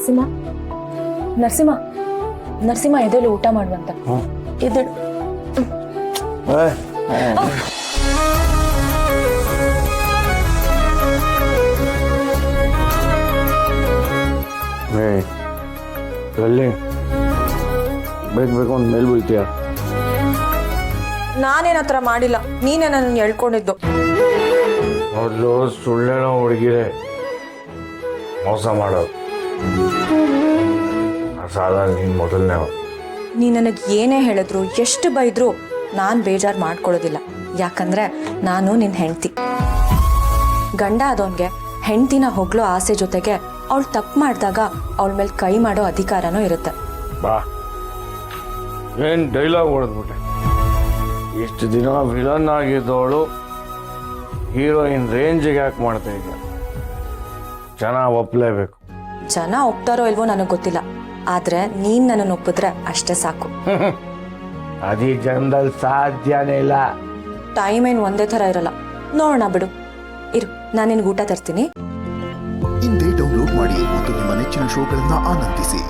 ನರಸಿಂಹ ನರಸಿಂಹ ನರಸಿಂಹ ಎದ್ದೇಳು, ಊಟ ಮಾಡುವಂತ. ಎದ್ದೇಳು. ಬೇಕು ಒಂದು ಮೇಲ್ ಬೀಳ್ತೀಯ? ನಾನೇನ ಹತ್ರ ಮಾಡಿಲ್ಲ, ನೀನೇ ನನ್ನ ಹೇಳ್ಕೊಂಡಿದ್ದು. ಮೊದಲು ಸುಳ್ಳೇನೋ ಹುಡುಗಿರೆ ಮೋಸ ಮಾಡೋದು, ಸಾಲ ನೀನು ಮೊದಲನೇ. ನೀ ನನಗೆ ಏನೇ ಹೇಳಿದ್ರು, ಎಷ್ಟು ಬೈದ್ರು ನಾನು ಬೇಜಾರು ಮಾಡ್ಕೊಳ್ಳೋದಿಲ್ಲ. ಯಾಕಂದ್ರೆ ನಾನು ನಿನ್ನ ಹೆಂಡತಿ. ಗಂಡ ಆದವನ್ಗೆ ಹೆಂಡತಿನ ಹೊಗಳೋ ಆಸೆ ಜೊತೆಗೆ ಅವಳು ತಪ್ಪು ಮಾಡಿದಾಗ ಅವಳ ಮೇಲೆ ಕೈ ಮಾಡೋ ಅಧಿಕಾರನೂ ಇರುತ್ತೆ. ಬಾ, ಏನು ಡೈಲಾಗ್ ಹೊಡೆದ್ಬಿಟ್ಟೆ. ಇಷ್ಟು ದಿನ ವಿಲನ್ ಆಗಿದ್ದವಳು ಹೀರೋಯಿನ್ ರೇಂಜಿಗೆ ಯಾಕೆ ಮಾಡ್ತಾ ಇದ್ದ? ಜನ ಒಪ್ಪಲೇಬೇಕು. ಜನ ಒಪ್ತಾರೋ ಇಲ್ವೋ ನನಗೆ ಗೊತ್ತಿಲ್ಲ, ಆದ್ರೆ ನೀನ್ ನನ್ನನ್ನು ಒಪ್ಪಿದ್ರೆ ಅಷ್ಟೇ ಸಾಕು. ಅದೇ ಜನದಲ್ಲಿ ಸಾಧ್ಯನೇ ಇಲ್ಲ. ಟೈಮ್ ಏನು ಒಂದೇ ಥರ ಇರಲ್ಲ, ನೋಡೋಣ ಬಿಡು. ಇರು, ನಾನು ನಿನ್ಗೆ ಊಟ ತರ್ತೀನಿ. ಇಂದೇ ಡೌನ್ಲೋಡ್ ಮಾಡಿ ಮತ್ತು ನಿಮ್ಮ ನೆಚ್ಚಿನ ಶೋಗಳನ್ನ ಆನಂದಿಸಿ.